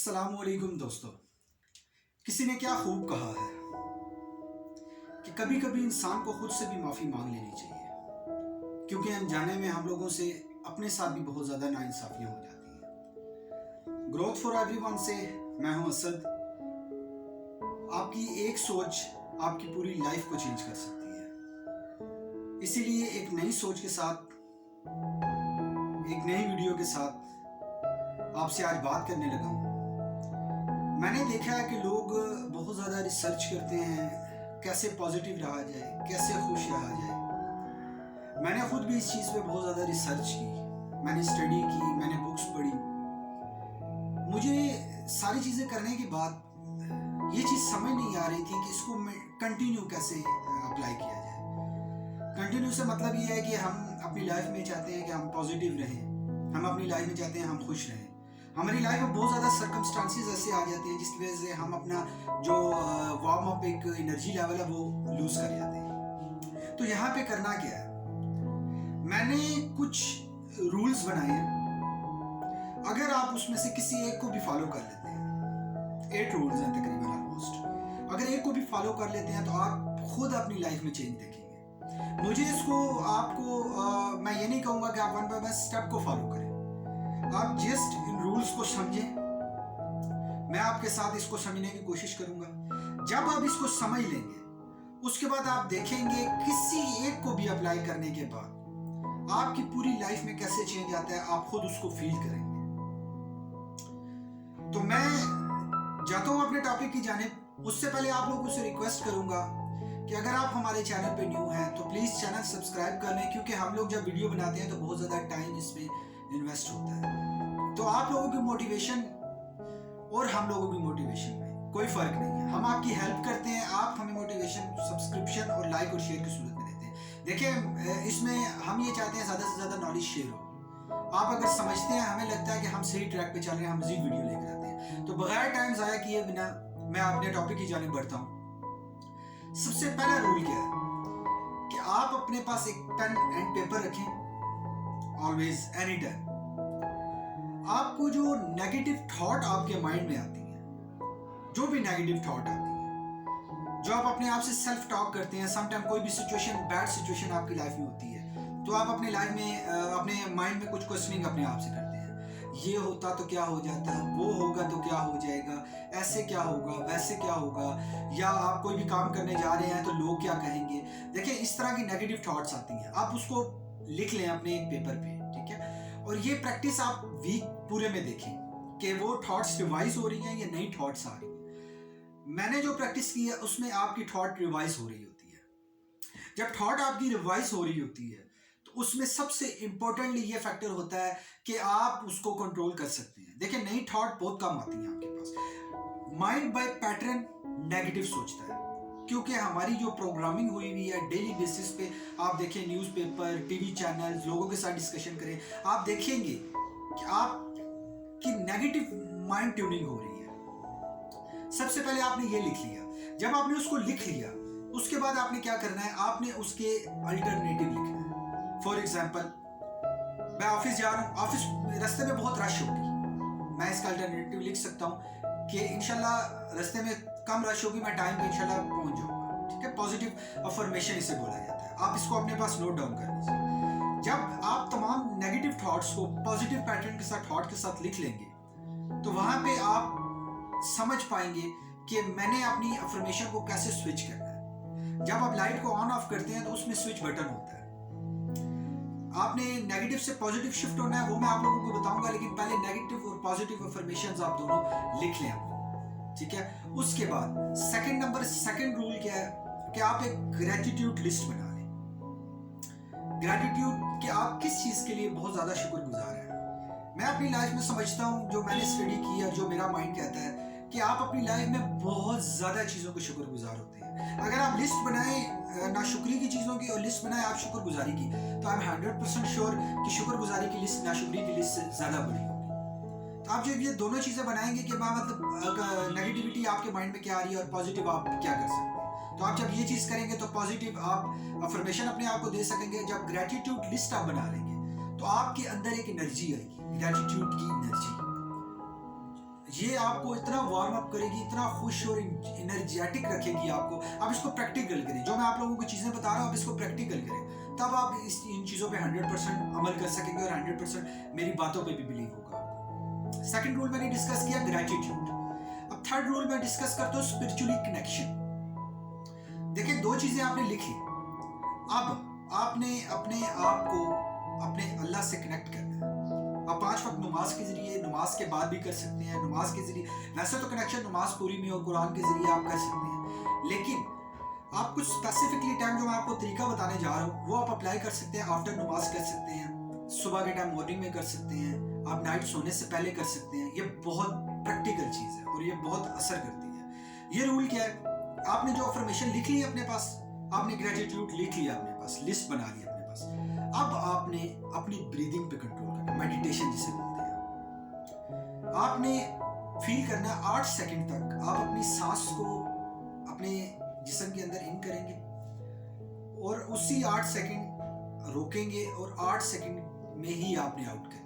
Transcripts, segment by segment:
अस्सलामुअलैकुम दोस्तों। किसी ने क्या खूब कहा है कि कभी कभी इंसान को खुद से भी माफ़ी मांग लेनी चाहिए, क्योंकि अनजाने में हम लोगों से अपने साथ भी बहुत ज़्यादा नाइंसाफ़ियाँ हो जाती हैं। ग्रोथ फॉर एवरीवन से मैं हूं असद। आपकी एक सोच आपकी पूरी लाइफ को चेंज कर सकती है। इसीलिए एक नई सोच के साथ, एक नई वीडियो के साथ आपसे आज बात करने लगा हूँ। मैंने देखा है कि लोग बहुत ज़्यादा रिसर्च करते हैं कैसे पॉजिटिव रहा जाए, कैसे खुश रहा जाए। मैंने खुद भी इस चीज़ पे बहुत ज़्यादा रिसर्च की, मैंने स्टडी की, मैंने बुक्स पढ़ी। मुझे सारी चीज़ें करने के बाद ये चीज़ समझ नहीं आ रही थी कि इसको कंटिन्यू कैसे अप्लाई किया जाए। कंटिन्यू से मतलब ये है कि हम अपनी लाइफ में चाहते हैं कि हम पॉजिटिव रहें, हम अपनी लाइफ में चाहते हैं हम खुश रहें। हमारी लाइफ में बहुत ज़्यादा सर्कमस्टांसेस ऐसे आ जाते हैं जिसकी वजह से हम अपना जो वार्म अप एक एनर्जी लेवल है वो लूज़ कर जाते हैं। तो यहाँ पे करना क्या है, मैंने कुछ रूल्स बनाए हैं। अगर आप उसमें से किसी एक को भी फॉलो कर लेते हैं, 8 रूल्स हैं तकरीबन ऑलमोस्ट, अगर एक को भी फॉलो कर लेते हैं तो आप खुद अपनी लाइफ में चेंज देखेंगे। मुझे इसको आपको मैं ये नहीं कहूँगा कि आप वन बाय वन स्टेप को फॉलो करें, आप जस्ट इन रूल्स को समझें। मैं आपके साथ इसको समझने की कोशिश करूंगा। जब आप इसको समझ लेंगे उसके बाद आप देखेंगे किसी एक को भी अप्लाई करने के बाद आपकी पूरी लाइफ में कैसे चेंज आता है, आप खुद उसको फील करेंगे। तो मैं जाता हूं अपने टॉपिक की जानिब। उससे पहले आप लोगों से रिक्वेस्ट करूंगा कि अगर आप हमारे चैनल पे न्यू हैं तो प्लीज़ चैनल सब्सक्राइब कर लें, क्योंकि हम लोग जब वीडियो बनाते हैं तो बहुत ज़्यादा टाइम इसमें इन्वेस्ट होता है। तो आप लोगों की मोटिवेशन और हम लोगों की मोटिवेशन में कोई फ़र्क नहीं है। हम आपकी हेल्प करते हैं, आप हमें मोटिवेशन, सब्सक्रिप्शन और लाइक और शेयर की सूरत में देते हैं। देखिए, इसमें हम ये चाहते हैं ज़्यादा से ज़्यादा नॉलेज शेयर हो। आप अगर समझते हैं, हमें लगता है कि हम सही ट्रैक पे चल रहे हैं, हम मज़ीद वीडियो लेकर आते हैं। तो बगैर टाइम ज़ाया किए बिना मैं अपने टॉपिक की जानिब बढ़ता हूँ। सबसे पहला रूल क्या है कि आप अपने पास एक पेन एंड पेपर रखें, ऑलवेज, एनी टाइम। आपको जो नेगेटिव थॉट आपके माइंड में आती है, जो भी नेगेटिव थॉट आती है, जो आप अपने आप से सेल्फ टॉक करते हैं, समटाइम कोई भी सिचुएशन, बैड सिचुएशन आपकी लाइफ में होती है तो आप अपने लाइफ में अपने माइंड में कुछ क्वेश्चनिंग अपने आप से करते हैं। ये होता तो क्या हो जाता, वो होगा तो क्या हो जाएगा, ऐसे क्या होगा, वैसे क्या होगा, या आप कोई भी काम करने जा रहे हैं तो लोग क्या कहेंगे। देखिए, इस तरह की नेगेटिव थॉट्स आती हैं, आप उसको लिख लें अपने एक पेपर पे, ठीक है। और ये प्रैक्टिस आप वीक पूरे में देखें कि वो थॉट्स रिवाइज हो रही हैं या नई थॉट्स आ रही हैं। मैंने जो प्रैक्टिस की है उसमें आपकी थॉट रिवाइज हो रही होती है। जब थॉट आपकी रिवाइज हो रही होती है तो उसमें सबसे इंपॉर्टेंटली ये फैक्टर होता है कि आप उसको कंट्रोल कर सकते हैं। देखिए, नई थॉट बहुत कम आती है आपके पास। माइंड बाय पैटर्न नेगेटिव सोचता है, क्योंकि हमारी जो प्रोग्रामिंग हुई हुई है डेली बेसिस पे, आप देखें न्यूज़पेपर, टीवी चैनल्स, लोगों के साथ डिस्कशन करें, आप देखेंगे कि आपकी नेगेटिव माइंड ट्यूनिंग हो रही है। सबसे पहले आपने ये लिख लिया। जब आपने उसको लिख लिया उसके बाद आपने क्या करना है, आपने उसके अल्टरनेटिव लिखना है। फॉर एग्जाम्पल, मैं ऑफिस जा रहा हूँ, ऑफिस रास्ते में बहुत रश होगी, मैं इसका अल्टरनेटिव लिख सकता हूँ कि इंशाल्लाह रास्ते में कम रश होगी, मैं टाइम पे इंशाल्लाह पहुंच जाऊंगा, ठीक है। पॉजिटिव अफर्मेशन इसे बोला जाता है। आप इसको अपने पास नोट डाउन कर लीजिए। जब आप तमाम नेगेटिव थॉट्स को पॉजिटिव पैटर्न के साथ, थॉट के साथ लिख लेंगे तो वहां पे आप समझ पाएंगे कि मैंने अपनी अफर्मेशन को कैसे स्विच करना है। जब आप लाइट को ऑन ऑफ करते हैं तो उसमें स्विच बटन होता है। आपने नेगेटिव से पॉजिटिव शिफ्ट होना है, वो मैं आप लोगों को बताऊंगा, लेकिन पहले नेगेटिव और पॉजिटिव अफर्मेशंस आप दोनों लिख लें, ठीक है। उसके बाद सेकंड रूल क्या है कि आप एक ग्रेटिट्यूड लिस्ट बना लें। ग्रेटिट्यूड कि आप किस चीज़ के लिए बहुत ज़्यादा शुक्रगुजार हैं। मैं अपनी लाइफ में समझता हूँ, जो मैंने स्टडी की है, जो मेरा माइंड कहता है कि आप अपनी लाइफ में बहुत ज़्यादा चीज़ों के शुक्रगुजार होते हैं। अगर आप लिस्ट बनाएं नाशुक्री की चीज़ों की और लिस्ट बनाएं आप शुक्रगुजारी की, तो आई एम 100% श्योर कि शुक्रगुजारी की लिस्ट नाशुक्री की लिस्ट से ज़्यादा बड़ी होगी। तो आप जब ये दोनों चीज़ें बनाएंगे कि मतलब नेगेटिविटी आपके माइंड में क्या आ रही है और पॉजिटिव आप क्या कर सकते हैं, तो आप जब ये चीज़ करेंगे तो पॉजिटिव आप अफर्मेशन अपने आप को दे सकेंगे। जब ग्रेटिट्यूड लिस्ट आप बना लेंगे तो आपके अंदर एक एनर्जी आएगी, ग्रेटिट्यूड की एनर्जी। ये आपको इतना वार्म अप करेगी, इतना खुश और एनर्जेटिक रखेगी आपको। आप इसको प्रैक्टिकल करें, जो मैं आप लोगों को चीज़ें बता रहा हूँ आप इसको प्रैक्टिकल करें, तब आप इन चीज़ों पे 100% अमल कर सकेंगे और 100% मेरी बातों पे भी बिलीव होगा आपको। सेकंड रूल मैंने डिस्कस किया ग्रेटिट्यूड। अब थर्ड रूल मैं डिस्कस करता हूँ स्पिरिचुअली कनेक्शन। देखिए, दो चीज़ें आपने लिखी, अब आपने अपने आप को अपने अल्लाह से कनेक्ट करना है। आप 5 वक्त नमाज के जरिए, नमाज के बाद भी कर सकते हैं, नमाज के जरिए, वैसे तो कनेक्शन नमाज पूरी में और कुरान के जरिए आप कर सकते हैं, लेकिन आप कुछ स्पेसिफिकली टाइम जो मैं आपको तरीका बताने जा रहा हूँ वो आप अप्लाई कर सकते हैं। आफ्टर नमाज कर सकते हैं, सुबह के टाइम मॉर्निंग में कर सकते हैं, आप नाइट सोने से पहले कर सकते हैं। ये बहुत प्रैक्टिकल चीज़ है और ये बहुत असर करती है। ये रूल क्या है, आपने जो अफर्मेशन लिख ली अपने पास, आपने ग्रेटिट्यूड लिख लिया अपने पास, लिस्ट बना ली अपने पास, अब आपने अपनी ब्रीदिंग पे कंट्रोल करना, मेडिटेशन जिसे बोलते हैं। आपने फील करना 8 सेकंड तक आप अपनी सांस को अपने जिस्म के अंदर इन करेंगे और उसी 8 सेकंड रोकेंगे और 8 सेकंड में ही आपने आउट करनी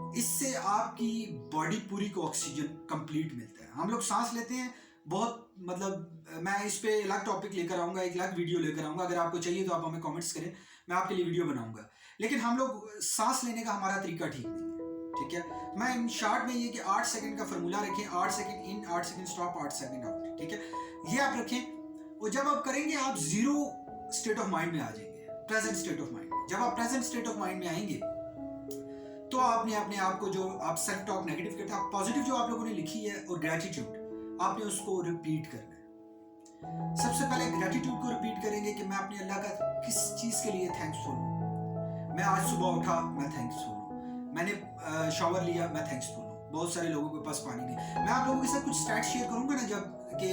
है। इससे आपकी बॉडी पूरी को ऑक्सीजन कंप्लीट मिलता है। हम लोग सांस लेते हैं बहुत, मतलब मैं इस पे अलग टॉपिक लेकर आऊँगा, एक अलग वीडियो लेकर आऊँगा, अगर आपको चाहिए तो आप हमें कमेंट्स करें, मैं आपके लिए वीडियो बनाऊँगा। लेकिन हम लोग सांस लेने का हमारा तरीका ठीक नहीं है, ठीक है। मैं इन शॉर्ट में ये कि 8 सेकंड का फॉर्मूला रखें, 8 second in, 8 second stop, 8 second out, ठीक है। ये आप रखें और जब आप करेंगे आप जीरो स्टेट ऑफ माइंड में आ जाएंगे, प्रेजेंट स्टेट ऑफ माइंड। जब आप प्रेजेंट स्टेट ऑफ माइंड में आएंगे तो आपने अपने आप को, जो आप सेल्फ टॉक नेगेटिव करते हैं, आप पॉजिटिव जो आप लोगों ने लिखी है और ग्रेटिट्यूड, आपने उसको रिपीट करना है। सबसे पहले ग्रेटिट्यूड को रिपीट करेंगे कि मैं अपने अल्लाह का किस चीज़ के लिए थैंक्सफुल हूँ। मैं आज सुबह उठा, मैं थैंक्सफुल हूँ। मैंने शावर लिया, मैं थैंक्सफुल हूँ। बहुत सारे लोगों के पास पानी नहीं। मैं आप लोगों के साथ कुछ स्टैट शेयर करूँगा ना जब, कि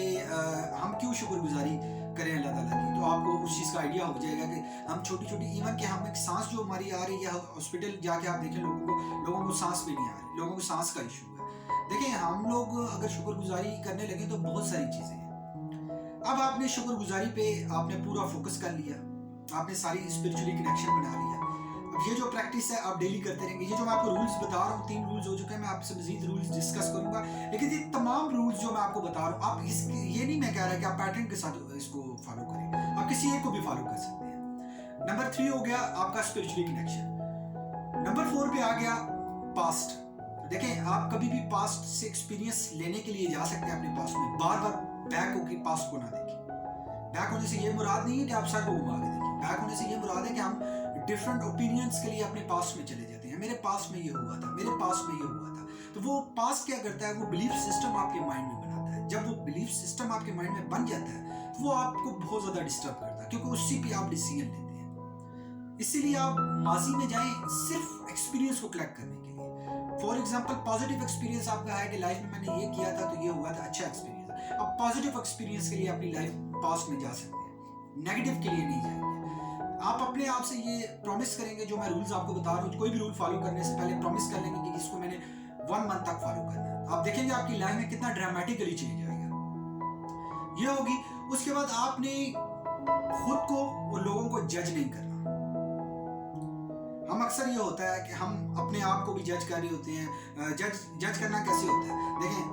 हम क्यों शुक्रगुजारी करें अल्लाह ताला की, तो आपको उस चीज़ का आइडिया हो जाएगा कि हम छोटी छोटी, इवन कि हम एक सांस जो हमारी आ रही है, हॉस्पिटल जाके आप देखें लोगों को सांस भी नहीं आ रही, लोगों को सांस का इशू है। देखिए, हम लोग अगर शुक्रगुजारी करने लगे तो बहुत सारी चीज़ें हैं। अब आपने शुक्रगुजारी पे आपने पूरा फोकस कर लिया, आपने सारी स्पिरिचुअली कनेक्शन बना लिया। अब ये जो प्रैक्टिस है आप डेली करते रहेंगे। ये जो मैं आपको रूल्स बता रहा हूँ, 3 रूल्स हो चुके हैं, मैं आपसे मजीद रूल्स डिस्कस करूंगा। लेकिन ये तमाम रूल्स जो मैं आपको बता रहा हूँ, आप ये नहीं मैं कह रहा कि आप पैटर्न के साथ इसको फॉलो करें, आप किसी एक को भी फॉलो कर सकते हैं। नंबर 3 हो गया आपका स्पिरिचुअली कनेक्शन। नंबर 4 पे आ गया पास्ट। देखें, आप कभी भी पास्ट से एक्सपीरियंस लेने के लिए जा सकते हैं अपने पास्ट में, बार बार बैक होकर पास्ट को ना देखें। बैक होने से ये मुराद नहीं है कि आप सर को घुमा के देखें, बैक होने से ये मुराद है कि हम डिफरेंट ओपिनियंस के लिए अपने पास्ट में चले जाते हैं। मेरे पास्ट में ये हुआ था, मेरे पास्ट में ये हुआ था। तो वो पास्ट क्या करता है, वो बिलीफ सिस्टम आपके माइंड में बनाता है। जब वो बिलीफ सिस्टम आपके माइंड में बन जाता है तो वो आपको बहुत ज़्यादा डिस्टर्ब करता है, क्योंकि उसी पे आप डिसीजन लेते हैं। इसीलिए आप माजी में जाएं सिर्फ एक्सपीरियंस को कलेक्ट करने के लिए। फॉर एग्जाम्पल, पॉजिटिव एक्सपीरियंस आपका है कि लाइफ में मैंने ये किया था तो ये हुआ था, अच्छा एक्सपीरियंस। अब पॉजिटिव एक्सपीरियंस के लिए अपनी लाइफ पास्ट में जा सकते हैं, नेगेटिव के लिए नहीं जाएंगे। आप अपने आप से ये प्रॉमिस करेंगे, जो मैं रूल्स आपको बता रहा हूँ, कोई भी रूल फॉलो करने से पहले प्रॉमिस कर लेंगे कि इसको मैंने 1 मंथ तक फॉलो करना है। आप देखेंगे आपकी लाइफ में कितना ड्रामेटिकली चेंज आएगा। ये होगी। उसके बाद आपने खुद को और लोगों को जज नहीं करना। हम अक्सर ये होता है कि हम अपने आप को भी जज कर रहे होते हैं। जज करना कैसे होता है, देखें,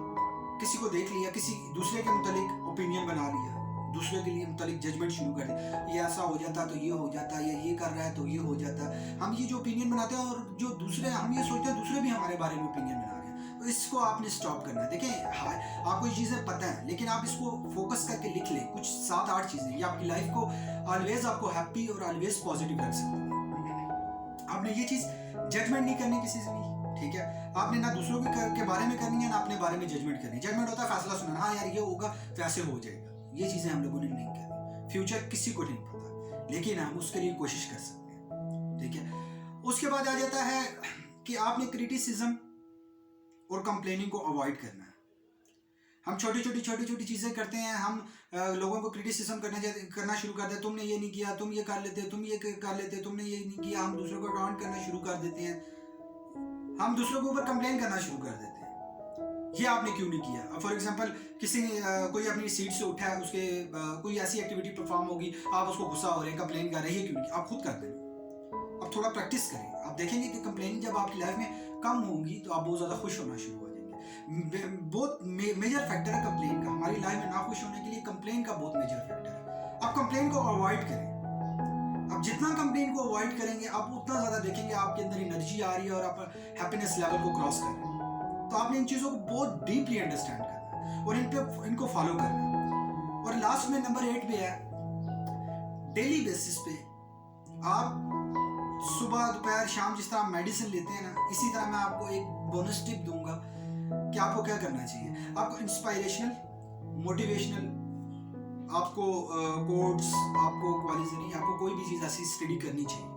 किसी को देख लिया, किसी दूसरे के मुतालिक ओपिनियन बना लिया, दूसरे के लिए मुतालिक जजमेंट शुरू कर दे, ये ऐसा हो जाता तो ये हो जाता, या ये कर रहा है तो ये हो जाता। हम ये जो ओपिनियन बनाते हैं और जो दूसरे, हम ये सोचते हैं दूसरे भी हमारे बारे में ओपिनियन बना रहे हैं, तो इसको आपने स्टॉप करना है। देखें, आपको ये चीज़ें पता है, लेकिन आप इसको फोकस करके लिख लें, कुछ 7-8 चीज़ें, ये आपकी लाइफ को ऑलवेज आपको हैप्पी और ऑलवेज पॉजिटिव रख सकती है। आपने ये चीज़ जजमेंट नहीं करनी किसी से भी, ठीक है। आपने ना दूसरों के बारे में करनी है, ना अपने बारे में जजमेंट करनी। जजमेंट होता है फैसला सुनाना, हाँ यार ये होगा तो ऐसे हो जाएगा। ये चीज़ें हम लोगों ने नहीं करनी। फ्यूचर किसी को नहीं पता, लेकिन हम उसके लिए कोशिश कर सकते हैं, ठीक है। उसके बाद आ जाता है कि आपने क्रिटिसिज्म और कंप्लेनिंग को अवॉइड करना है। हम छोटी छोटी चीज़ें करते हैं, हम लोगों को क्रिटिसिज्म करना शुरू कर देते, तुमने ये नहीं किया, तुम ये कर लेते, तुम ये कर लेते, तुमने ये नहीं किया। हम दूसरों को डाउन करना शुरू कर देते हैं, हम दूसरों के ऊपर कंप्लेन करना शुरू कर देते हैं, ये आपने क्यों नहीं किया। फॉर एग्जांपल, कोई अपनी सीट से उठा है, उसके कोई ऐसी एक्टिविटी परफॉर्म होगी, आप उसको गुस्सा हो रहे हैं, कंप्लेन कर रहे हैं, ये क्यों नहीं, आप खुद कर दें। अब थोड़ा प्रैक्टिस करें, आप देखेंगे कि कंप्लेन जब आपकी लाइफ में कम होंगी तो आप बहुत ज़्यादा खुश होना शुरू हो जाएंगे। बहुत मेजर फैक्टर है कंप्लेन का। हमारी लाइफ में नाखुश होने के लिए कंप्लेन का बहुत मेजर फैक्टर है। आप कंप्लेन को अवॉइड करें। आप जितना कंप्लेन को अवॉइड करेंगे आप उतना ज़्यादा देखेंगे आपके अंदर एनर्जी आ रही है और आप हैप्पीनेस लेवल को क्रॉस कर रहे हैं। तो आपने इन चीज़ों को बहुत डीपली अंडरस्टैंड करना है और इनको फॉलो करना है। और लास्ट में नंबर 8 पे है, डेली बेसिस पे आप सुबह दोपहर शाम जिस तरह मेडिसिन लेते हैं ना, इसी तरह मैं आपको एक बोनस टिप दूंगा कि आपको क्या करना चाहिए। आपको इंस्पायरेशनल, मोटिवेशनल, आपको कोट्स, आपको क्वालिटी, आपको कोई भी चीज़ ऐसी स्टडी करनी चाहिए।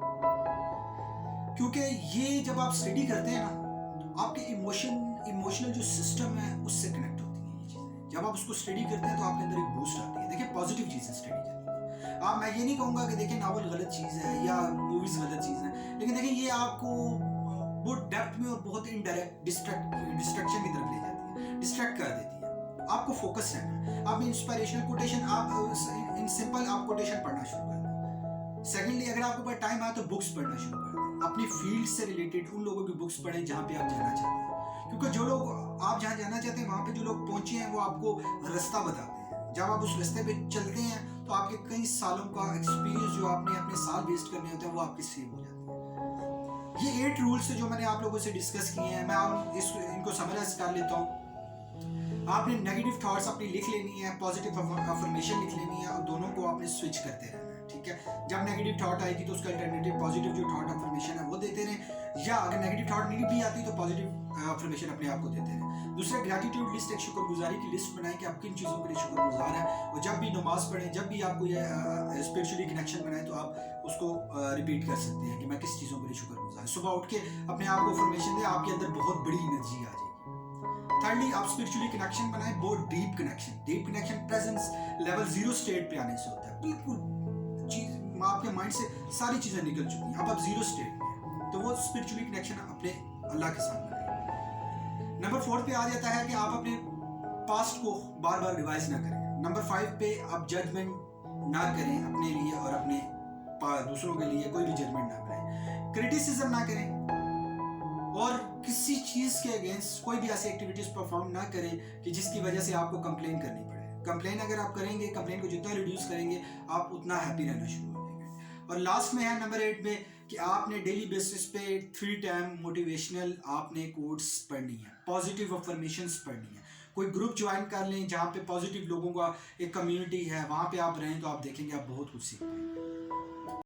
क्योंकि ये जब आप स्टडी करते हैं ना तो आपके इमोशनल जो सिस्टम है उससे कनेक्ट होती है ये चीज़ें। जब आप उसको स्टडी करते हैं तो आपके अंदर एक बूस्ट आती है। देखिए पॉजिटिव चीज़ें स्टडी करनी है। मैं ये नहीं कहूँगा कि देखिए नावल गलत चीज़ है या मूवीज़ गलत चीज़ है, लेकिन देखिए ये आपको बहुत डेप्थ में और बहुत इनडायरेक्ट डिस्ट्रैक्शन की तरफ ले जाती है, डिस्ट्रैक्ट कर देती है। आपको फोकस रहना है। आप इंस्पिरेशनल कोटेशन, आप इन सिंपल आप कोटेशन पढ़ना शुरू कर दें। सेकेंडली, अगर आपके पास टाइम आए तो बुक्स पढ़ना शुरू कर दें। अपनी फील्ड से रिलेटेड उन लोगों की बुक्स पढ़ें जहाँ पे आप जाना चाहते हैं, क्योंकि जो लोग आप जहाँ जाना चाहते हैं वहाँ पे जो लोग पहुँचे हैं वो आपको रास्ता बताते हैं। जब आप उस रास्ते पे चलते हैं तो आपके कई सालों का एक्सपीरियंस जो आपने अपने साल वेस्ट करने होते हैं वो आपके सेव हो जाते हैं। ये 8 रूल्स जो मैंने आप लोगों से डिस्कस किए हैं, मैं इनको समराइज कर लेता हूँ। आपने नेगेटिव थॉट्स अपनी लिख लेनी है, पॉजिटिव अफर्मेशन लिख लेनी है और दोनों को आपने स्विच करते रहना है, ठीक है। जब नेगेटिव थॉट आएगी तो उसका अल्टरनेटिव पॉजिटिव जो थॉट अफर्मेशन है वो देते रहें, या अगर नेगेटिव थॉट नहीं भी आती तो पॉजिटिव अफर्मेशन अपने आप को देते रहें। दूसरा, ग्रैटिट्यूड लिस्ट, एक शुक्रगुजारी की लिस्ट बनाएं कि आप किन चीज़ों के लिए शुक्रगुजार हैं। और जब भी नमाज पढ़ें, जब भी आपको ये स्पिरिचुअली कनेक्शन बनाए तो आप उसको रिपीट कर सकते हैं कि मैं किस चीज़ों के लिए शुक्रगुजार। सुबह उठ के अपने आप को अफर्मेशन दें, आपके अंदर बहुत बड़ी एनर्जी आ जाएगी। थर्डली, आप स्पिरिचुअली कनेक्शन बनाएं, बहुत deep connection presence level 0 state पे आने से होता है। बिल्कुल चीज आपके माइंड से सारी चीजें निकल चुकी हैं, अब आप 0 स्टेट में हैं, तो वो स्पिरिचुअली कनेक्शन अपने अल्लाह के साथ बनाएं। नंबर 4 पे आ जाता है कि आप अपने पास्ट को बार बार रिवाइज ना करें। नंबर 5 पे आप जजमेंट ना करें अपने लिए और अपने दूसरों के लिए, कोई भी जजमेंट ना करें, क्रिटिसिज्म ना करें और किसी चीज़ के अगेंस्ट कोई भी ऐसी एक्टिविटीज परफॉर्म ना करें कि जिसकी वजह से आपको कंप्लेन करनी पड़े। कंप्लेन अगर आप करेंगे, कंप्लेन को जितना रिड्यूस करेंगे आप उतना हैप्पी रहना शुरू हो जाएंगे। और लास्ट में है नंबर 8 में कि आपने डेली बेसिस पे 3 टाइम मोटिवेशनल आपने कोट्स पढ़नी है, पॉजिटिव अफर्मेशंस पढ़नी है। कोई ग्रुप ज्वाइन कर लें जहाँ पे पॉजिटिव लोगों का एक कम्युनिटी है, वहाँ पे आप रहें तो आप देखेंगे आप बहुत कुछ सीख पाएंगे।